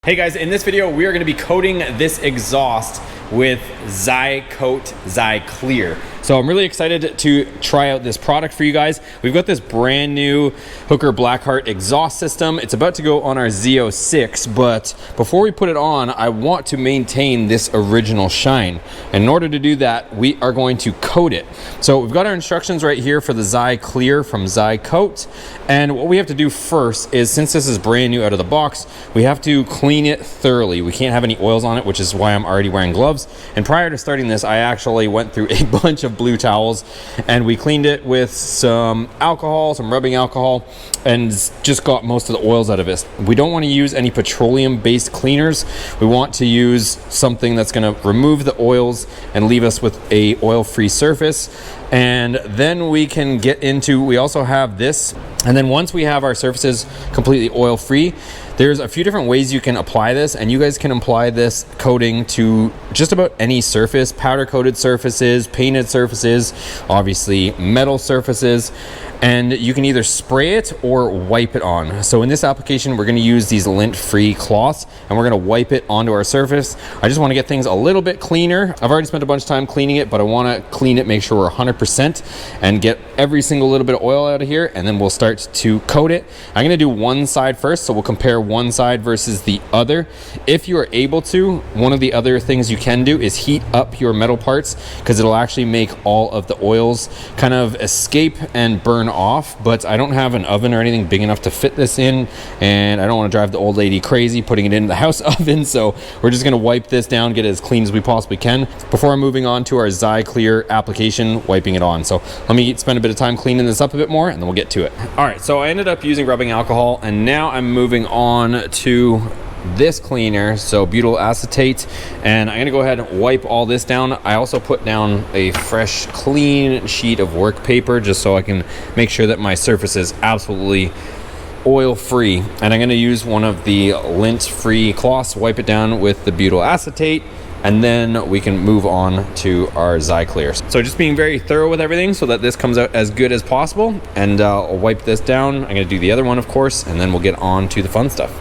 Hey guys, in this video we are going to be coating this exhaust with ZyCoat Zyclear. So I'm really excited to try out this product for you guys. We've got this brand new Hooker Blackheart exhaust system. It's about to go on our Z06, but before we put it on, I want to maintain this original shine. And in order to do that, we are going to coat it. So we've got our instructions right here for the Zyclear from ZyCoat. And what we have to do first is, since this is brand new out of the box, we have to clean it thoroughly. We can't have any oils on it, which is why I'm already wearing gloves. And prior to starting this, I actually went through a bunch of blue towels and we cleaned it with some alcohol, some rubbing alcohol, and just got most of the oils out of it. We don't want to use any petroleum-based cleaners. We want to use something that's going to remove the oils and leave us with a oil-free surface. And then we can get into, we also have this. And then once we have our surfaces completely oil-free, there's a few different ways you can apply this, and you guys can apply this coating to just about any surface, powder coated surfaces, painted surfaces, obviously metal surfaces, and you can either spray it or wipe it on. So in this application, we're gonna use these lint-free cloths and we're gonna wipe it onto our surface. I just wanna get things a little bit cleaner. I've already spent a bunch of time cleaning it, but I wanna clean it, make sure we're 100% and get every single little bit of oil out of here, and then we'll start to coat it. I'm gonna do one side first, so we'll compare one side versus the other. If you are able to, one of the other things you can do is heat up your metal parts, because it'll actually make all of the oils kind of escape and burn off. But I don't have an oven or anything big enough to fit this in, and I don't want to drive the old lady crazy putting it in the house oven, so we're just going to wipe this down, get it as clean as we possibly can before moving on to our Zyclear application, wiping it on. So let me spend a bit of time cleaning this up a bit more and then we'll get to it. All right, so I ended up using rubbing alcohol, and now I'm moving on to this cleaner, so butyl acetate, and I'm gonna go ahead and wipe all this down. I also put down a fresh clean sheet of work paper just so I can make sure that my surface is absolutely oil free, and I'm gonna use one of the lint free cloths, wipe it down with the butyl acetate, and then we can move on to our Zyclear. So just being very thorough with everything so that this comes out as good as possible, and I'll wipe this down. I'm gonna do the other one, of course, and then we'll get on to the fun stuff.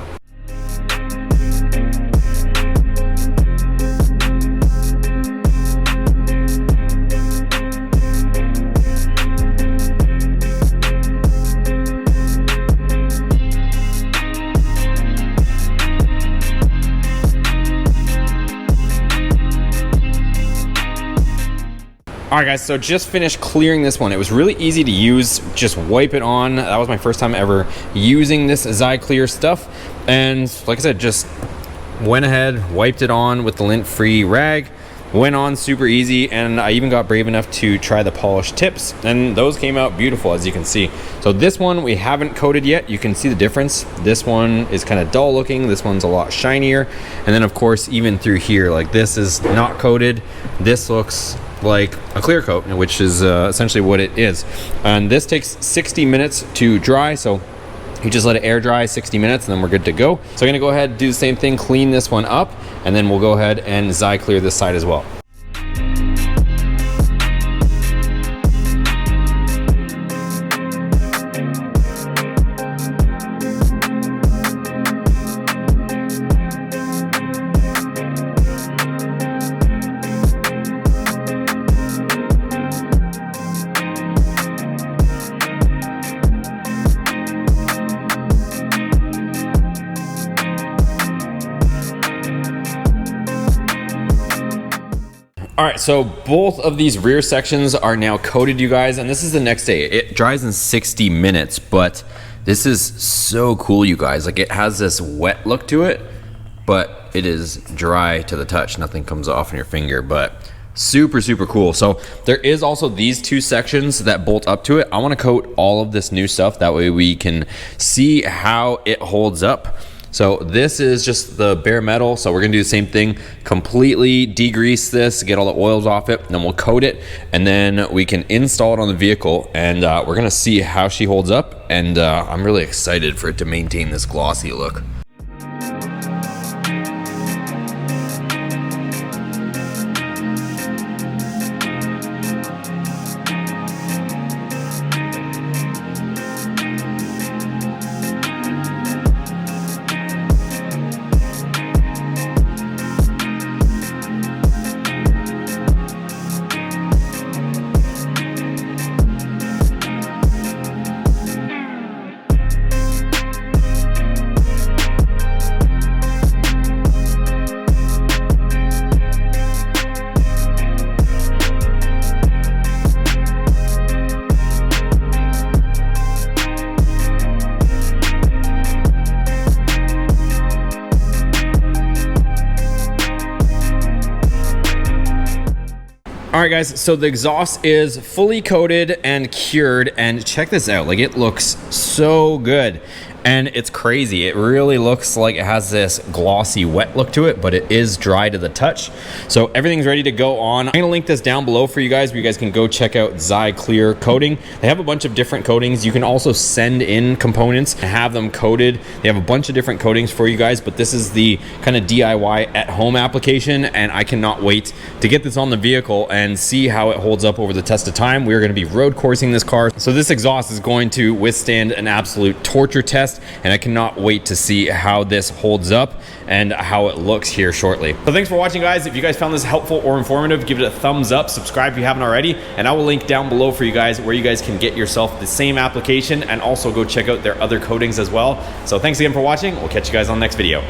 All right guys, so just finished clearing this one. It was really easy to use, just wipe it on. That was my first time ever using this Zyclear stuff. And like I said, just went ahead, wiped it on with the lint-free rag, went on super easy, and I even got brave enough to try the polished tips, and those came out beautiful, as you can see. So this one we haven't coated yet. You can see the difference. This one is kind of dull looking, this one's a lot shinier. And then of course, even through here, like this is not coated. This looks like a clear coat, which is essentially what it is. And this takes 60 minutes to dry, so you just let it air dry 60 minutes and then we're good to go. So I'm gonna go ahead and do the same thing, clean this one up, and then we'll go ahead and Zyclear this side as well. All right, so both of these rear sections are now coated, you guys, and this is the next day. It dries in 60 minutes, but this is so cool, you guys. Like, it has this wet look to it, but it is dry to the touch. Nothing comes off on your finger, but super, super cool. So there is also these two sections that bolt up to it. I wanna coat all of this new stuff. That way we can see how it holds up. So this is just the bare metal, so we're gonna do the same thing, completely degrease this, get all the oils off it, and then we'll coat it, and then we can install it on the vehicle, and we're gonna see how she holds up, and I'm really excited for it to maintain this glossy look. All right, guys, so the exhaust is fully coated and cured, and check this out. Like, it looks so good. And it's crazy. It really looks like it has this glossy wet look to it, but it is dry to the touch. So everything's ready to go on. I'm gonna link this down below for you guys, where you guys can go check out Zyclear coating. They have a bunch of different coatings. You can also send in components and have them coated. They have a bunch of different coatings for you guys, but this is the kind of DIY at home application, and I cannot wait to get this on the vehicle and see how it holds up over the test of time. We're gonna be road coursing this car. So this exhaust is going to withstand an absolute torture test, and I cannot wait to see how this holds up and how it looks here shortly. So thanks for watching, guys. If you guys found this helpful or informative, give it a thumbs up, subscribe if you haven't already, and I will link down below for you guys where you guys can get yourself the same application and also go check out their other coatings as well. So thanks again for watching. We'll catch you guys on the next video.